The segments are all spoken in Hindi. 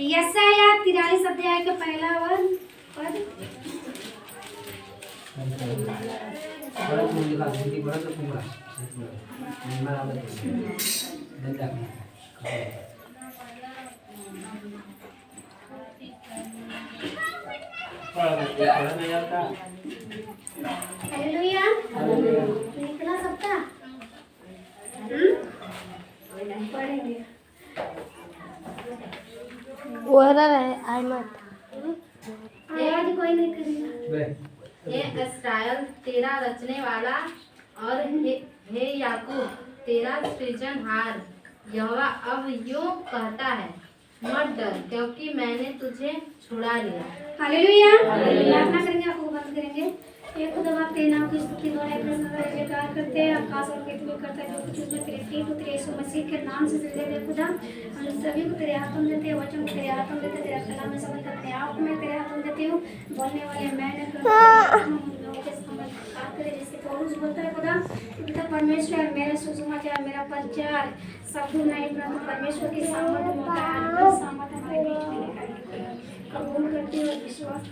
यशायाह 43 अध्याय का पहला पद। हालेलुया। निकला सबका? पढ़ेंगे। वो रहा है अहमद। आज कोई नहीं करेगा। हे इस्राएल तेरा रचने वाला और हे याकूब तेरा सृजनहार यहोवा अब यूं कहता है, मत डर क्योंकि मैंने तुझे छुड़ा लिया। हालेलुया। प्रार्थना करेंगे, आपको बंद करेंगे। ये खुदा बाप तेरे नाम की स्तुति द्वारा जयकार करते हैं। आकाश और पृथ्वी करता है जो कुछ उसमें तेरे की पुत्र यीशु मसीह के नाम से सृजे हुए खुदा, हम सभी को तेरे हाथों में देते हैं, वचन को तेरे हाथों में देते हैं, तेरा कलाम में समझ अपने आप में तेरे हाथों में देती हूँ। बोलने वाले मैं न करूँ, लोगों के समझ बात करे जैसे पौलुस बोलता है खुदा, पिता परमेश्वर मेरा सुसमाचार मेरा प्रचार सब नहीं परंतु परमेश्वर की सामर्थ्य होता है। सामर्थ्य हमारे बीच में निकाली कबूल करती हूँ। विश्वास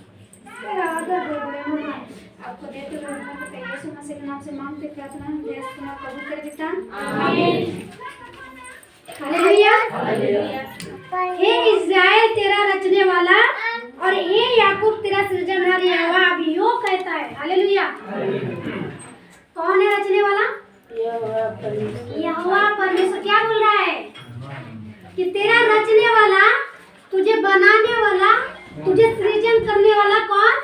आपको देते हुए यीशु मसीह के नाम से मांगते प्रार्थना कबूल कर बेटा। आमीन। हालेलुया। हे इस्राएल तेरा रचने वाला और हे याकूब तेरा सृजनहार यहोवा अब यूं कहता है। हालेलुया। कौन है रचने वाला? यहोवा परमेश्वर। क्या बोल रहा है कि तेरा रचने वाला, तुझे बनाने वाला, तुझे सृजन करने वाला कौन?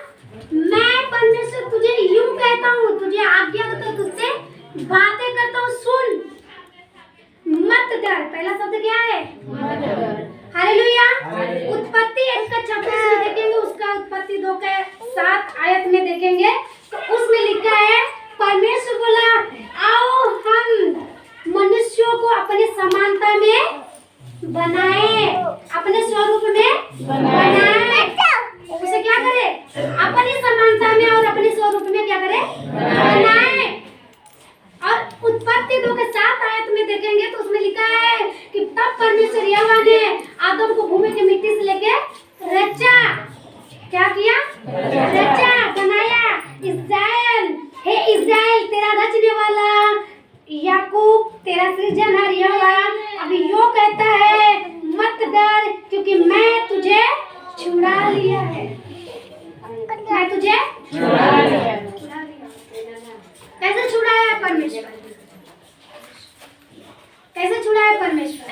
मैं परमेश्वर तुझे यूं कहता हूँ, तुझे आज्ञा देता हूँ, तुझसे बातें करता हूँ, सुन मत डर। पहला शब्द क्या है? मत डर। हालेलुया। उत्पत्ति 1:26 में देखेंगे, उसका उत्पत्ति 2:7 आयत में देखेंगे तो उसमें लिखा है परमेश्वर बोला आओ हम मनुष्यों को अपनी समानता में बनाए, अपने स्वरूप में बनाए। उसे क्या करे? अपनी समानता में और अपने स्वरूप में क्या करे? बनाए। और उत्पत्ति 2:7 आयत में देखेंगे तो उसमें लिखा है कि तब परमेश्वर यहोवा ने आदम को भूमि की मिट्टी से लेके रचा। क्या किया? रचा, बनाया। इस्राएल, हे इस्राएल तेरा रचने वाला, याकूब तेरा सृजनहार यहोवा अभी यूं कहता है मत डर क्योंकि मैं तुझे छुड़ा लिया है। मैं तुझे छुड़ा लिया। कैसे छुड़ाया परमेश्वर? कैसे छुड़ाया परमेश्वर?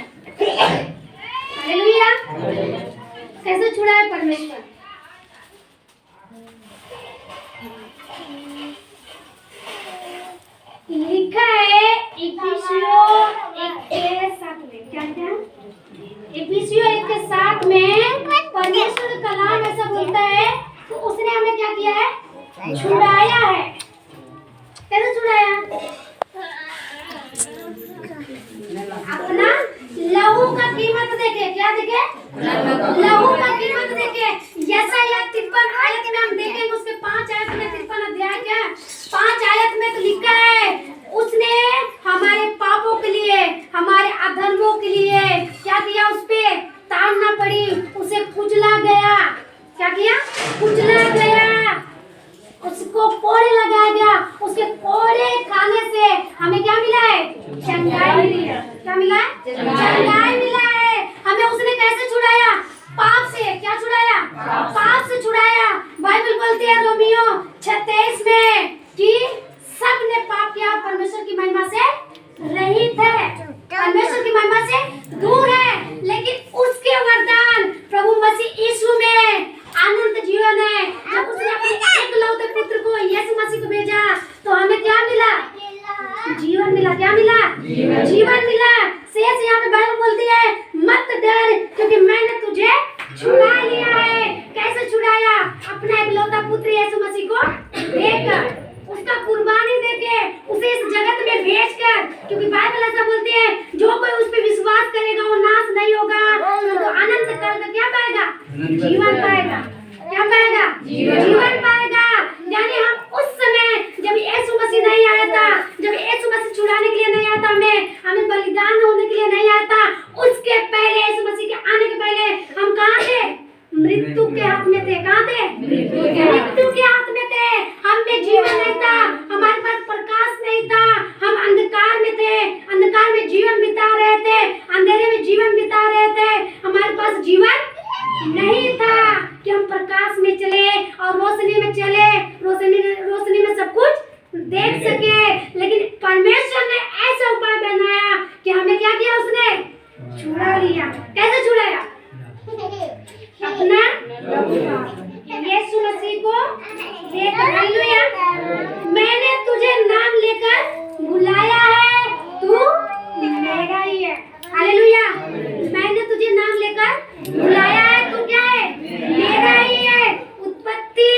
हालेलुया। कैसे छुड़ाया परमेश्वर? लिखा है इफिसियों 1:7 में। क्या क्या? इफिसियों 1:7 में परमेश्वर का कलाम ऐसा बोलता है तो उसने हमें क्या किया है? छुड़ाया है। कैसे छुड़ाया? अपना लहू का कीमत देके। क्या देके? लहू का कीमत देके। यशायाह 53 आयत में हम देखेंगे, उसके 5 आयत में 53 अध्याय क्या 5 आयत में तो लिखा है उसने हमारे पापों के लिए, हमारे अधर्मों के लिए क्या किया? उस पे ताड़ना पड़ी, उसे कुचला गया। क्या किया? कुचला गया, उसको कोड़े लगाया गया। उसके कोड़े खाने से हमें क्या मिला है? चंगाई मिली है। क्या मिला है? चंगाई मिला है। हमें उसने कैसे छुड़ाया? पाप से। क्या छुड़ाया? पाप से छुड़ाया। बाइबल बोलती है रोमियो 6:23 में कि सब ने पाप किया, परमेश्वर की महिमा से रहित है, परमेश्वर की महिमा से दूर है। लेकिन उसके वरदान प्रभु मसीह यीशु में अनंत जीवन है। जब उसने अपने एकलौते पुत्र को यीशु मसीह को भेजा तो हमें क्या मिला? जीवन मिला। क्या मिला? जीवन मिला। शेष यहाँ पे बाइबल बोलती है मत डर क्योंकि मैंने तुझे छुड़ा लिया है। कैसे छुड़ाया? अपना एकलौता पुत्र यीशु मसीह को देकर, उसका कुर्बानी देके, उसे इस जगत में भेजकर। क्योंकि बाइबल ऐसा बोलती है जो कोई उस पे विश्वास करेगा वो नाश नहीं होगा, तो अनंत काल का क्या पाएगा? जीवन पाएगा। क्या पाएगा? जीवन पाएगा। यानी हम उस समय जब यीशु मसीह नहीं आया था, जब यीशु मसीह छुड़ाने के लिए नहीं आया था, हमें मृत्यु के हाथ में थे, हम में जीवन नहीं था, हमारे पास प्रकाश नहीं था, हम अंधकार में थे, अंधकार में जीवन बिता रहे थे, अंधेरे में जीवन बिता रहे थे, हमारे पास जीवन नहीं था कि हम प्रकाश में चले और रोशनी में चले, रोशनी में सब कुछ देख सके। लेकिन परमेश्वर ने ऐसा उपाय बनाया कि हमें क्या किया, उसने छुड़ा लिया। कैसे छुड़ाया? अपना यीशु मसीह को लेकर। हालेलुया। मैंने तुझे नाम लेकर बुलाया है, तू मेरा ही है। हालेलुया। मैंने तुझे नाम लेकर बुलाया है, तू क्या है? मेरा ही है। उत्पत्ति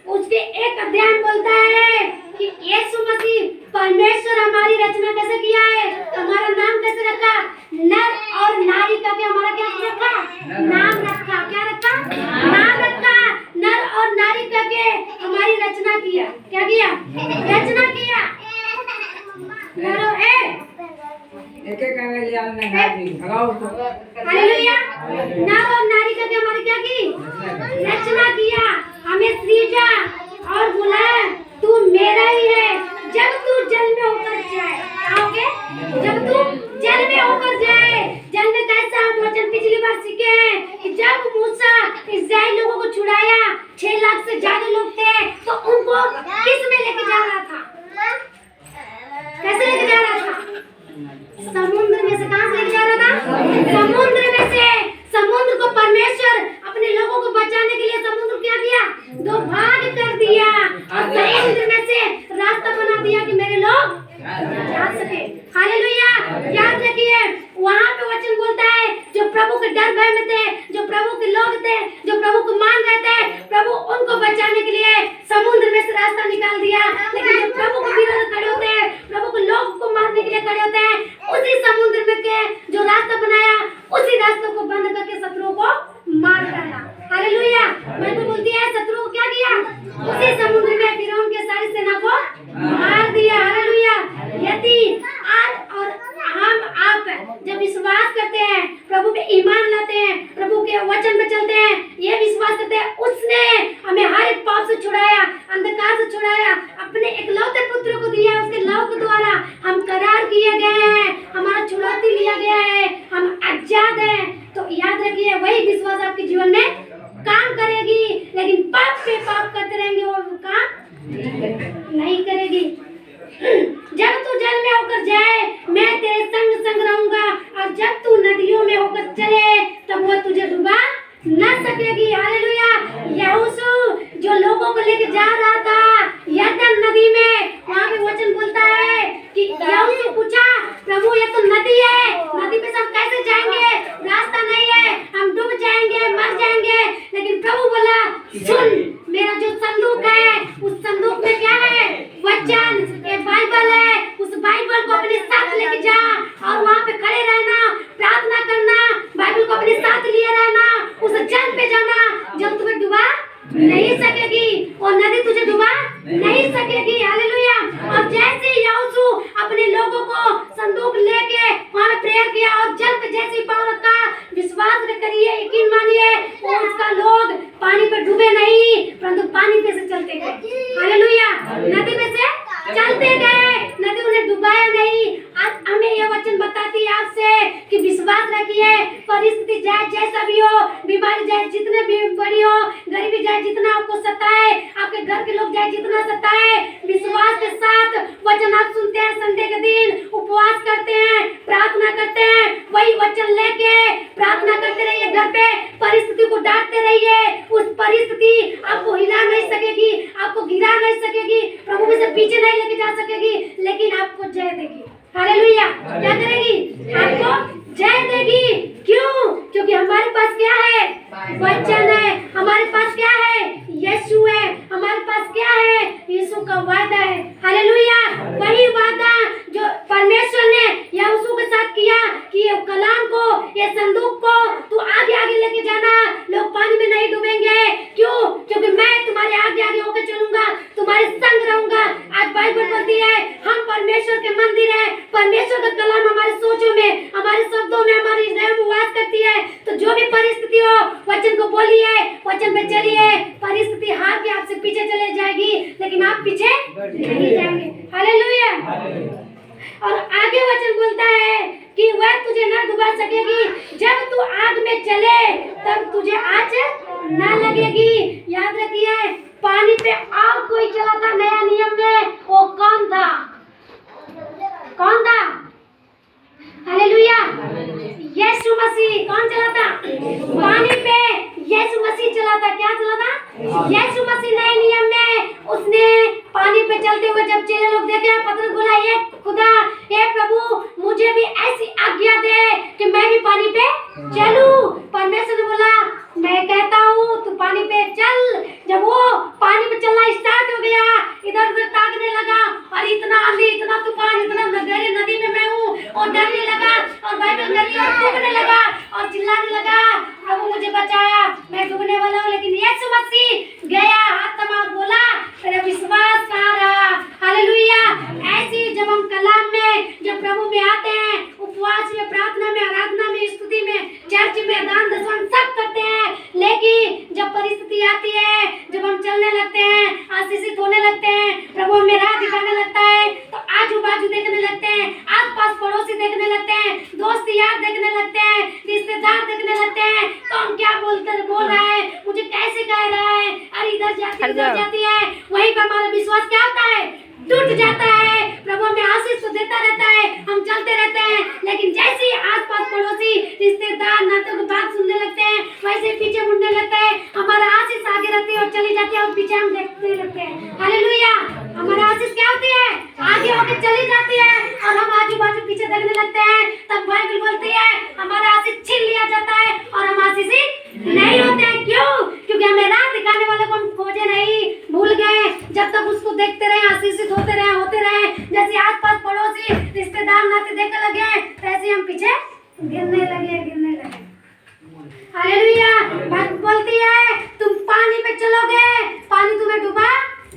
उसके 1 अध्याय बोलता है कि यीशु मसीह परमेश्वर हमारी रचना कैसे किया है, हमारा नाम कैसे रखा, नर और नारी का भी हमारा क्या रखा, नाम रखा। क्या रखा? नाम रखा। नर और नारी का के हमारी रचना किया। क्या किया? रचना किया। एक हालेलुया। नर और नारी का के हमारी क्या की? रचना किया, हमें सृजा और बुलाया, तू मेरा ही है। जब तू जल में होकर जाए, आओगे? जब तू जल में होकर जाए, जल में कैसा हम वचन पिछली बार सीखे हैं कि जब मूसा इस्राएल लोगों को छुड़ाया, 6 लाख से ज्यादा लोग थे, तो उनको किस में लेके जा रहा था? कैसे लेके जा रहा था? समुद्र में से। कहां से लेके जा रहा था? समुद्र में से। समुद्र को परमेश्वर अपने लोगों को बचाने के लिए समुद्र क्या किया? 2 भाग कर दिया और समुद्र में से रास्ता बना दिया कि मेरे लोग जा सके। हालेलुया। याद रखिए, वहां पे वचन बोलता है जो प्रभु के डर भय में थे, जो प्रभु के लोग थे, जो प्रभु को मान रहे थे, प्रभु उनको बचाने के लिए समुद्र में से रास्ता निकाल दिया। लेकिन जो प्रभु को विरोध खड़े होते हैं, प्रभु को लोग को मारने के लिए खड़े होते हैं, उसी समुद्र में के जो रास्ता बनाया, उसी रास्ते को बंद करके शत्रुओं को मार डाला। हालेलुया। बाइबल बोलती है शत्रुओं को क्या किया? उसी समुद्र में फिरौन के सारी सेना को मार दिया। हालेलुया। यदि आज और हम आप जब विश्वास करते हैं, प्रभु पे ईमान लाते हैं, प्रभु के वचन पे चलते हैं, ये विश्वास करते हैं उसने हमें हर एक पाप से छुड़ाया, अंधकार से छुड़ाया, अपने इकलौते पुत्र को दिया, उसके लहू के द्वारा हम करार किए गए हैं, हमारा छुड़ौती लिया गया है, हम आजाद हैं। तो याद रखिए, वही विश्वास आपके जीवन में काम करेगी। लेकिन पाप पे पाप करते रहेंगे, वो काम नहीं करेगी। जब तू जल में होकर जाए, मैं तेरे संग संग रहूंगा, और जब तू नदियों में होकर चले, तब वो तुझे डुबा न सकेगी। हालेलुया। यहोशू जो लोगों को लेके जा रहा था यरदन नदी में, वहाँ पे वचन बोलता है कि यहोशू पूछा, प्रभु ये तो नदी है, नदी पे सब कैसे जाएंगे? रास्ता नहीं है, हम डूब जाएंगे, मर जाएंगे। लेकिन प्रभु बोला, सुन, मेरा जो संदूक है, उस संदूक में क्या है? वचन, ये बाइबल है। उस बाइबल को अपने साथ लेके जा और वहाँ पे खड़े रहना, प्रार्थना करना, बाइबल को अपने साथ लिए रहना, उस जल पे जाना, जल तुम्हें डुबा नहीं सकेगी, और नदी तुझे डुबा नहीं सकेगी। हालेलुया। और जैसे यहोशू अपने लोगों को संदूक लेके वहाँ पे प्रेयर किया और जल पे जैसे ही पाँव रखा, विश्वास करिए, यकीन मानिए, वो उसका लोग पानी पे डूबे नहीं, परंतु पानी पे से चलते गए। हालेलुया। नदी में से चलते गए, नदी उन्हें डुबाया नहीं। आज हमें ये वचन बताती है आपसे कि विश्वास रखिए, परिस्थिति चाहे जैसा भी हो, बीमारी चाहे जितने भी बड़ी हो, गरीबी चाहे जितना आपको सताए, आपके घर के लोग चाहे जितना सताए, विश्वास के साथ वचन आप सुनते हैं, संडे के दिन उपवास करते हैं, प्रार्थना करते हैं, वही वचन लेके प्रार्थना करते रहिए, घर पे परिस्थिति को डांटते रहिए। उस परिस्थिति आपको हिला नहीं सकेगी, आपको गिरा नहीं सकेगी, प्रभु में से पीछे नहीं लेके जा सकेगी, लेकिन आपको जय देगी। हालेलुया। क्या करेगी? आपको जय देगी। क्यों? क्योंकि हमारे पास क्या है? वचन है। हमारे पास क्या है? यीशु है। हमारे पास क्या है? यीशु का वादा है। हालेलुया। वही वादा जो परमेश्वर ने यहोशू के साथ किया कि ये कलाम को, ये संदूक को तू आगे आगे लेके जाना, लोग पानी में नहीं डूबेंगे। क्यों? क्योंकि मैं तुम्हारे आगे आगे होकर चलूंगा, तुम्हारे संग रहूंगा। आज बाइबल बोलती है हम परमेश्वर के मंदिर है, परमेश्वर का कलाम हमारे सोचों में, हमारे शब्दों में, हमारे हृदय में वास करती है। तो जो भी परिस्थिति हो, वचन को बोलिए, वचन पे चलिए, परिस्थिति हार लेकिन आप पीछे नहीं जाएंगे। हालेलुया। और आगे वचन बोलता है कि वह तुझे न डुबा सकेगी, जब तू आग में चले तब तुझे आँच न लगेगी। याद रखिए, पानी पे आग कोई चला था नया नियम में, वो कौन था? कौन था? हालेलुया। यीशु मसीह। कौन चला था पानी पे? यीशु मसीह चला था। क्या चला था? यीशु मसीह नए नियम में उसने पानी पे चलते हुए जब चेले लोग देखे, पतरस बोला, ये खुदा, हे प्रभु, मुझे भी ऐसी आज्ञा दे कि मैं भी पानी पे चलूं। परमेश्वर ने बोला, मैं कहता हूँ तू पानी पे चल। जब वो पानी पे चलना स्टार्ट हो गया, इधर उधर ताकने लगा और इतना आंधी, इतना तूफान, इतना गहरी नदी में मैं हूँ और डरने लगा और बाइबल नदी और डूबने लगा और चिल्लाने लगा, प्रभु मुझे बचा, मैं डूबने वाला हूँ। लेकिन यीशु मसीह गया, हाथ थमा और बोला, तेरा विश्वास कहाँ रहा? हालेलुया। ऐसी जब हम कलाम में, जब प्रभु में आते हैं, उपवास में, प्रार्थना में, आराधना में, स्तुति में, चर्च में, दान दशमन सब करते हैं, लेकिन जब परिस्थिति आती है, जब हम चलने लगते हैं, आशीषित होने लगते हैं, प्रभु हमें राह दिखाने लगता है, तो आजू बाजू देखने लगते हैं, आस पास पड़ोसी देखने लगते हैं, दोस्त यार देखने लगते हैं, रिश्तेदार देखने लगते हैं, तो हम क्या बोल रहा है, मुझे कैसे कह रहा है, अरे इधर जाती है। वहीं पर हमारा विश्वास क्या होता है? टूट जाता है। प्रभु हमें आशीष तो देता रहता है, हम चलते रहते हैं, लेकिन जैसे ही आसपास पड़ोसी, रिश्तेदार, नातों की बात सुनने लगते हैं, वैसे पीछे मुड़ने लगता है। हमारा आशीष आगे रहती है और चली जाती है और पीछे हम देखते लगते हैं। हालेलुया। हमारा आशीष क्या होती है? आगे होकर चली जाती है और हम आजू बाजू पीछे देखने लगते हैं। तब बाइबल बोलती है हमारा आशीष छीन लिया जाता है और हम आशीषित नहीं होते हैं। क्यों? क्योंकि हमें राह दिखाने वाले को हम खोजे नहीं, भूल गए। जब तक उसको देखते रहे, आशीषित होते रहे, जैसे आसपास पड़ोसी, रिश्तेदार, नाते देखने लगे, तैसे हम पीछे गिरने लगे। हालेलुया। बात बोलती है तुम पानी पे चलोगे, पानी तुम्हें डुबा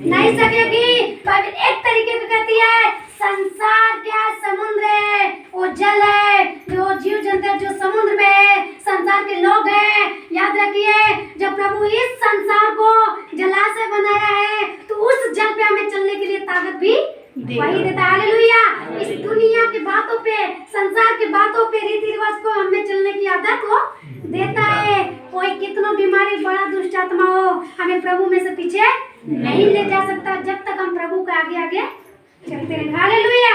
नहीं सकेगी। बाइबल एक तरीके से कहती है, संसार क्या समुद्र है, वो जल है, जो जीव जंतु जो समुद्र में है, संसार के लोग हैं। याद रखिए, जब प्रभु इस संसार को जलाशय बनाया है, तो उस जल पे हमें चलने के लिए ताकत भी वही देता है। हालेलुया। इस दुनिया की बातों पे, संसार की बातों पे, रीति रिवाज को हमें चलने की आदत वो देता है। कोई कितना बीमारी, बड़ा दुष्ट आत्मा हो, हमें प्रभु में से पीछे नहीं ले जा सकता, जब तक हम प्रभु के आगे आगे चलते रहेंगे। हालेलुया।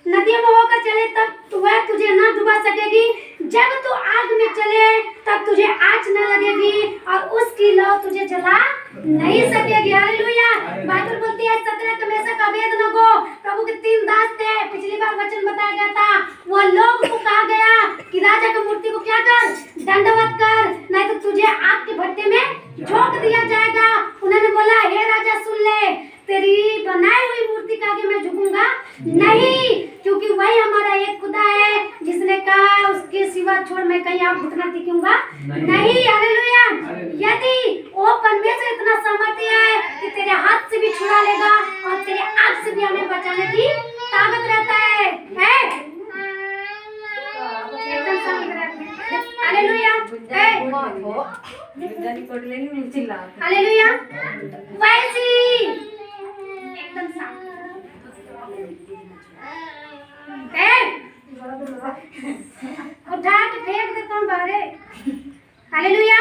नदियों में होकर चले तब वह तुझे न डुबा सकेगी, जब तू आग में चले तब तुझे आँच न लगेगी और उसकी लौ तुझे जला नहीं सकेगी। हालेलुया। बाइबल बोलती है 17 मेषक का अबेदनगो, प्रभु के 3 दास थे। पिछली बार वचन बताया गया था, वो लोग को कहा गया कि राजा की मूर्ति को क्या कर, दंडवत कर, नहीं तो तुझे आग के भट्टे में झोंक दिया जाएगा। उन्होंने बोला, हे राजा सुन ले, तेरी बनाई हुई मूर्ति के आगे मैं झुकूंगा नहीं, क्योंकि वही हमारा एक खुदा है जिसने कहा उसके सिवा छोड़ मैं कहीं आप घुटना टिकूंगा नहीं। हालेलुया। यदि वो परमेश्वर इतना सामर्थ्य है कि तेरे हाथ से भी छुड़ा लेगा और तेरे आग से भी हमें बचाने की ताकत रहता है। हालेलुया। हालेलुया। वैसी एकदम साफ उठा के फेंक देता हूँ बाहर। हालेलुया।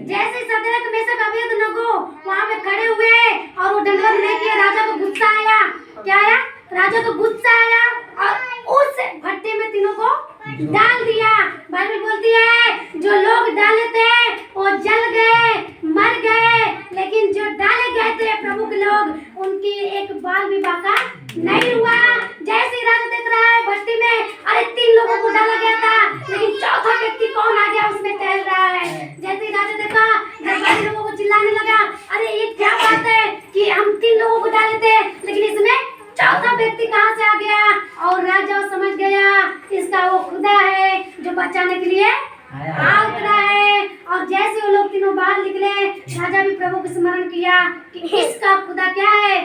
जैसे 17 मेषक अबेदनगो वहाँ पे खड़े हुए और वो दंडवत नहीं किया, राजा को गुस्सा आया। क्या आया? राजा को गुस्सा आया और उस भट्टे में तीनों को डाल दिया। बाइबल बोलती है जो लोग डाले थे वो जल गए, मर गए, लेकिन जो डाले गए थे प्रभु के लोग, उनकी एक बाल भी बाका नहीं हुआ। जैसे राजा देख रहा है भट्टी में, अरे 3 लोगों को डाला गया था, लेकिन चौथा व्यक्ति कौन आ गया उसमें टहल रहा है। जैसे राजा देखा, जब लोगों को चिल्लाने लगा, अरे ये क्या बात है कि हम 3 लोगों को डाले थे, लेकिन इसमें चौथा व्यक्ति कहाँ से आ गया? और राजा समझ गया इसका वो खुदा है जो बचाने के लिए आ उतरा है। और जैसे वो लोग तीनों बाहर निकले, राजा भी प्रभु को स्मरण किया कि इसका खुदा क्या है,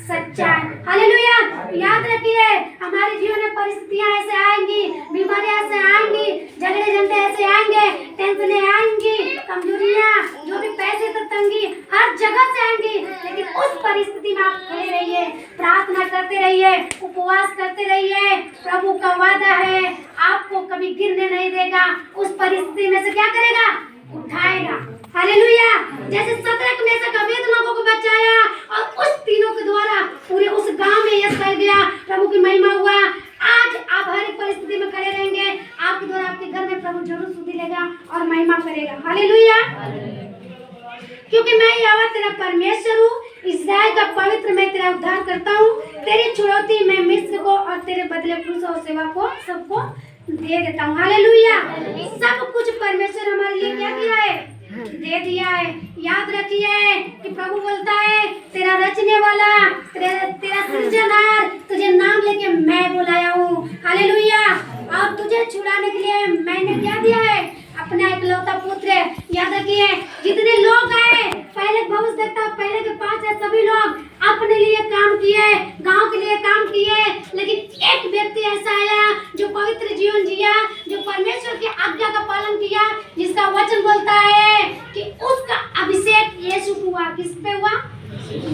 सच्चा है। हालेलुया। याद रखिए, हमारे जीवन में परिस्थितियां ऐसे आएंगी, बीमारियां ऐसे आएंगी, झगड़े झंडे ऐसे आएंगे, टेंशनें आएंगी, कमजोरियां, जो भी पैसे तक तंगी हर जगह से आएंगी, का वादा है, आपको कभी गिरने नहीं देगा। उस परिस्थिति में से क्या करेगा? उठाएगा। हालेलुया। जैसे सदरक मेशक अबेदनगो को बचाया और उस तीनों के द्वारा पूरे उस गांव में यश कर गया, प्रभु की महिमा हुआ। आज आप हर एक परिस्थिति में खड़े रहेंगे, आपके द्वारा आपके घर में प्रभु जरूर सुधि लेगा और महिमा करेगा। हालेलुया। क्योंकि मैं यहोवा तेरा परमेश्वर हूँ, इस्राएल का पवित्र, मैं तेरा उद्धार करता हूँ। तेरी छुड़ौती मैं मिस्र को और तेरे बदले पुरुष और सेवा को सबको दे देता हूँ। हालेलुया। सब कुछ परमेश्वर हमारे लिए क्या किया है? दे दिया है। याद रखिए कि प्रभु बोलता है, तेरा रचने वाला, तेरा सृजनहार, तुझे नाम लेके मैं बुलाया हूँ। हालेलुया। और तुझे छुड़ाने के लिए मैंने क्या दिया है? अपना इकलौता पुत्र। याद रखिए, जितने लोग आए, पहले भविष्यद्वक्ता, पहले के 5 है, सभी लोग अपने लिए काम किए, गांव के लिए काम किए, लेकिन एक व्यक्ति ऐसा आया जो पवित्र जीवन जिया, जो परमेश्वर की आज्ञा का पालन किया, जिसका वचन बोलता है कि उसका अभिषेक यीशु हुआ। किस पे हुआ?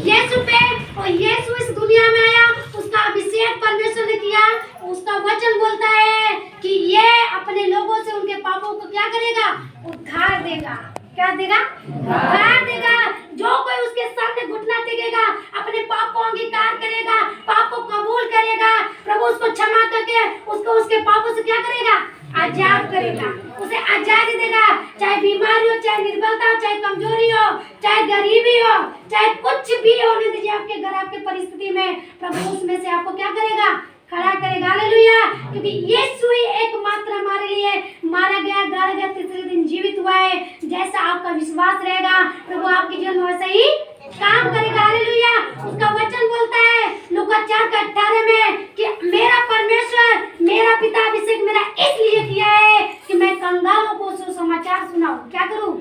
यीशु पे। और यीशु इस दुनिया में आया, उसका अभिषेक परमेश्वर ने किया। उसका वचन बोलता है कि ये अपने लोगों से उनके पापों को क्या करेगा? उद्धार देगा। क्या देगा? उद्धार देगा। जो कोई उसके सामने घुटना टेकेगा, अपने पाप को अंगीकार करेगा, पाप को कबूल करेगा, प्रभु उसको क्षमा करके उसको उसके पापों से क्या करेगा? आजाद करेगा, उसे आजादी देगा। चाहे बीमारी हो, चाहे निर्बलता हो, चाहे कमजोरी हो, चाहे गरीबी हो, चाहे कुछ भी होने दीजिए आपके घर, आपके परिस्थिति में, प्रभु उसमें से आपको क्या करेगा? खड़ा करेगा। हालेलुया। क्योंकि यीशु ही एकमात्र हमारे लिए मारा गया, गाड़ा गया, तीसरे दिन जीवित हुआ है। जैसा आपका विश्वास रहेगा, प्रभु आपके जीवन में वैसा ही काम करेगा। हालेलुया। उसका वचन बोलता है लूका 4:18 में कि मेरा परमेश्वर, मेरा पिता अभिषेक मेरा इसलिए किया है कि मैं कंगालों को सुसमाचार सुनाऊं। क्या करूं?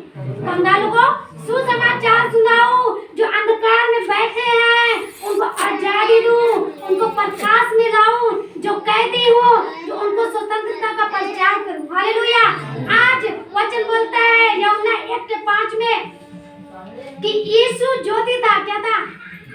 कंगालों को सुसमाचार सुनाऊं। जो अंधकार में बैठे हैं उनको आजादी दूं, उनको प्रकाश में लाऊं। जो कैदी हो, जो उनको स्वतंत्रता का प्रचार करूं। हालेलुया। आज वचन बोलता है यूहन्ना 1:5 में कि यीशु ज्योति था। क्या था?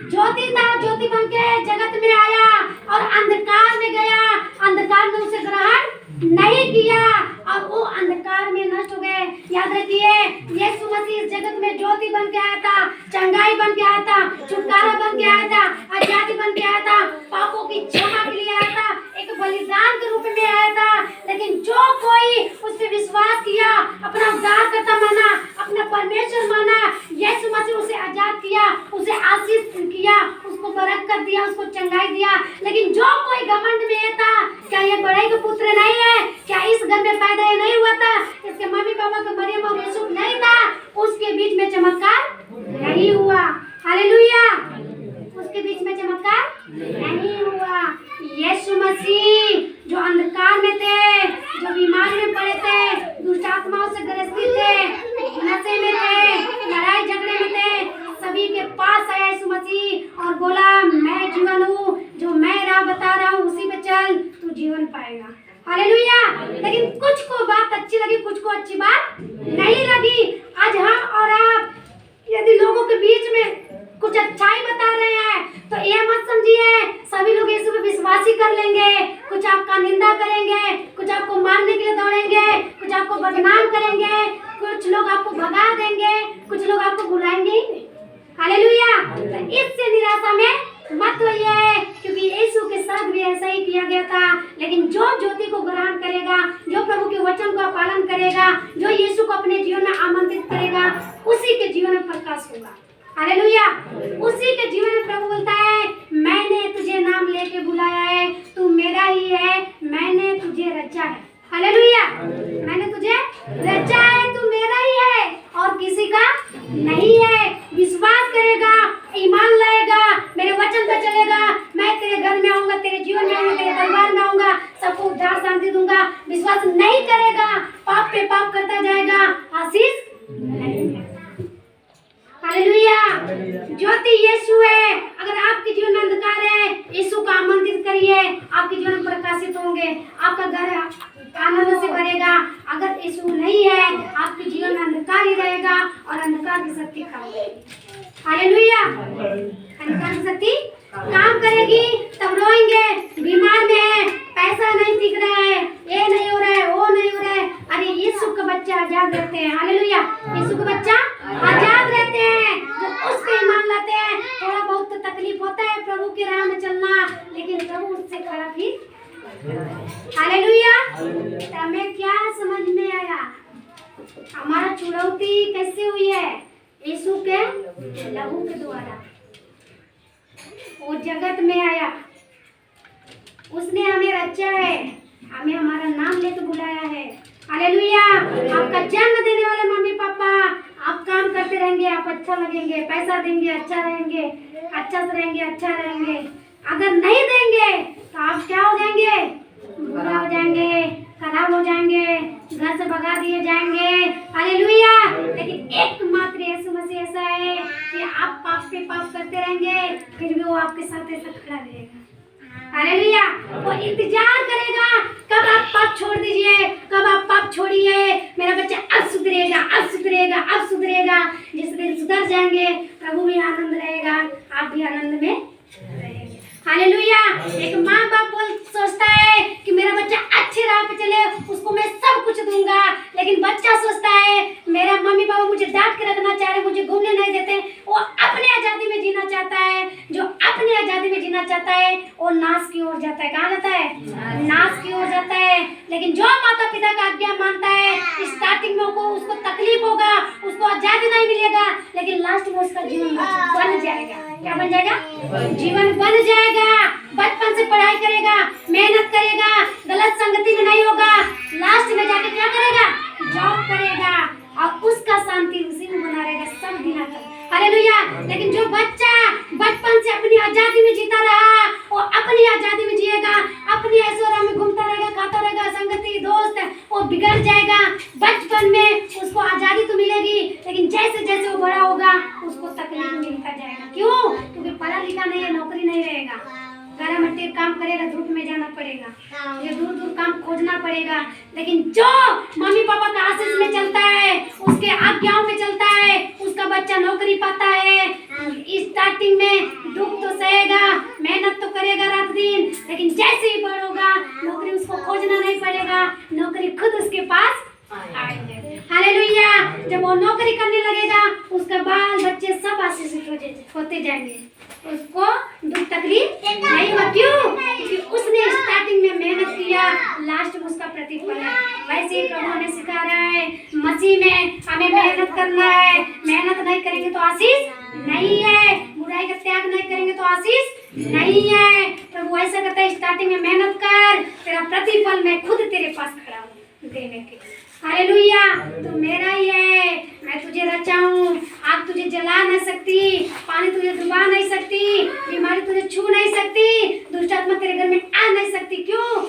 ज्योति था। ज्योति बन के जगत में आया और अंधकार में गया, अंधकार में उसे ग्रहण नहीं किया और वो अंधकार में नष्ट हो गए। याद रखिए, यीशु मसीह इस जगत में ज्योति बन के आया था, चंगाई बन के आया था, छुटकारा बन के आया था, आजादी बन के आया था, पापों की क्षमा के लिए आया था, एक बलिदान के रूप में आया था। लेकिन जो कोई उस पर विश्वास किया, अपना उद्धारकर्ता माना, अपना परमेश्वर माना, यीशु मसीह उसे आजाद किया, उसे आशीष किया, उसको बरकत दिया, उसको चंगाई दिया। लेकिन जो कोई घमंड में था, क्या ये बड़े के पुत्र नहीं है? क्या इस घर में पैदा नहीं हुआ था? इसके मम्मी पापा का मरियम और यूसुफ नहीं था? उसके बीच में चमत्कार नहीं हुआ। हालेलुया। उसके बीच में चमत्कार नहीं हुआ। यीशु मसीह जो अंधकार में थे, जो बीमारी में पड़े थे, दुष्ट आत्माओं से ग्रसित थे, नशे में थे, लड़ाई झगड़े में थे, सभी के पास आया यीशु मसीह और बोला मैं जीवन हूँ, जो मैं राह बता रहा हूँ उसी पे चल, तू जीवन पाएगा। हालेलुया। लेकिन कुछ को बात अच्छी लगी, कुछ को अच्छी बात नहीं लगी। आज हम और आप यदि लोगों के बीच में कुछ अच्छाई बता रहे हैं तो ये मत समझिए सभी लोग यीशु पे विश्वास ही कर लेंगे। कुछ आपका निंदा करेंगे, कुछ आपको मारने के लिए दौड़ेंगे, कुछ आपको बदनाम करेंगे, कुछ लोग आपको भगा देंगे, कुछ लोग आपको बुलाएंगे ही नहीं। हालेलुया। तो इससे निराशा में मत होइए, क्योंकि यीशु के साथ भी ऐसा ही किया गया था। लेकिन जो ज्योति को ग्रहण करेगा, जो प्रभु के वचन का पालन करेगा, जो यीशु को अपने जीवन में आमंत्रित करेगा, उसी के जीवन में प्रकाश होगा। हालेलुया। उसी के जीवन में प्रभु बोलता है मैंने तुझे नाम लेके बुलाया है, तू मेरा ही है, मैंने तुझे रचा है। हालेलुया। मैंने तुझे रचा है, तू मेरा ही है और किसी का नहीं है। विश्वास करेगा, ईमान लाएगा, मेरे वचन पे चलेगा, मैं तेरे घर में आऊंगा, तेरे जीवन में आऊंगा, तेरे परिवार में आऊंगा, सबको उद्धार शांति दूंगा। विश्वास नहीं करेगा, पाप पे पाप करता जाएगा, आशीष नहीं है। हालेलुया। ज्योति यीशु है। अगर आपके जीवन में अंधकार है, यीशु को आमंत्रित करिए, आपके जीवन में प्रकाशित होंगे, आपका घर आनंद से भरेगा। अगर यीशु नहीं है, आपके जीवन में अंधकार ही रहेगा और अंधकार की शक्ति काम करेगी। हालेलुया। अंधकार की शक्ति काम करेगी, तब रोएंगे, बीमार में है, पैसा नहीं टिक रहा है, ये नहीं हो रहा है, वो नहीं हो रहा है। अरे यीशु का बच्चा आजाद रहते हैं, हालेलुया। यीशु का बच्चा आजाद रहते हैं, जब उस पे ईमान लाते हैं। थोड़ा बहुत तो तकलीफ होता है प्रभु की राह में चलना, लेकिन प्रभु उससे खड़ा फिर, हालेलुया। तो हमें क्या समझ में आया, हमारा छुड़ौती कैसे हुई है? यीशु के लहू के द्वारा। वो जगत में आया, उसने हमें रचा है, हमें हमारा नाम लेकर बुलाया है, हालेलुया। आपका जन्म देने वाले मम्मी पापा, आप काम करते रहेंगे, आप अच्छा लगेंगे, पैसा देंगे, अच्छा रहेंगे, अच्छा से रहेंगे, अच्छा रहेंगे। अगर नहीं देंगे तो आप क्या हो जाएंगे? बुरा हो जाएंगे, खराब हो जाएंगे, घर से भगा दिए जाएंगे, हालेलुया। लेकिन एकमात्र यीशु मसीह ऐसा है कि आप पाप पे पाप करते रहेंगे, फिर भी वो आपके साथ ऐसा खड़ा रहेगा, हालेलुया। वो इंतजार करेगा कब आप पाप छोड़ दीजिए, कब आप पाप छोड़िए, मेरा बच्चा अब सुधरेगा, अब सुधरेगा, अब सुधरेगा। जिस दिन सुधर जाएंगे, प्रभु भी आनंद रहेगा, आप भी आनंद में रहेंगे, हालेलुया। एक माँ बाप सोचता है कि मेरा बच्चा अच्छे राह पे चले, उसको मैं सब कुछ दूंगा, लेकिन बच्चा सोचता है मेरा मम्मी पापा मुझे डांट के रखना चाह रहे, मुझे घूमने नहीं देते। वो अपने आजादी में जीना चाहता है, जो अपने आजादी में जीना चाहता है वो नाश की ओर जाता है। कहाँ जाता है? नाश की ओर जाता है। लेकिन जो माता पिता का आज्ञा मानता है, स्टार्टिंग में उसको तकलीफ होगा, उसको आजादी नहीं मिलेगा, लेकिन लास्ट में उसका जीवन बन जाएगा। क्या बन जाएगा? जीवन बन जाएगा। बचपन से पढ़ाई करेगा, मेहनत करेगा, गलत संगति में नहीं होगा, लास्ट में जाके क्या करेगा? जॉब करेगा, और उसका शांति उसी में बना रहेगा सब दिन तक, हालेलुया। लेकिन जो बच्चा बचपन से अपनी आजादी में जीता रहा, वो अपनी आजादी में जिएगा, अपनी ऐश्वर्य में घूमता रहेगा, खाता रहेगा, संगति दोस्त, वो बिगड़ जाएगा। बचपन में उसको आजादी तो मिलेगी, लेकिन जैसे जैसे वो बड़ा होगा उसको तकलीफ मिलता जाएगा। क्यों? क्योंकि पढ़ा लिखा नहीं है, नौकरी नहीं रहेगा, गारा मट्टी काम करेगा, धूप में जाना पड़ेगा, ये दूर दूर काम खोजना पड़ेगा। लेकिन जो मम्मी पापा का आशीष में चलता है, उसके आज्ञाओं में चलता है, उसका बच्चा नौकरी पाता है। स्टार्टिंग में दुख तो सहेगा, मेहनत तो करेगा रात दिन, लेकिन जैसे ही बड़ा होगा नौकरी उसको खोजना नहीं पड़ेगा, नौकरी खुद उसके पास आएगी, हालेलुया। जब वो नौकरी करने लगेगा, उसका बाल बच्चे सब आशीषित होते जाएंगे, उसको दुख तकलीफ नहीं होती। क्यों? क्योंकि उसने स्टार्टिंग में मेहनत किया, लास्ट में उसका प्रतिफल है। वैसे ही प्रभु हमें सिखा रहा है, मसीह में हमें मेहनत करना है। मेहनत नहीं करेंगे तो आशीष नहीं है, बुराई का त्याग नहीं करेंगे तो आशीष नहीं है। प्रभु ऐसा कहता है, स्टार्टिंग में मेहनत कर, तेरा प्रतिफल मैं खुद तेरे पास खड़ा हूँ देने के लिए, हालेलुया। तो मेरा ही है, मैं तुझे रचा हूँ, आग तुझे जला नहीं सकती, पानी तुझे डुबा नहीं सकती, बीमारी तुझे छू नहीं सकती, दुष्ट आत्मा तेरे घर में आ नहीं सकती। क्यों?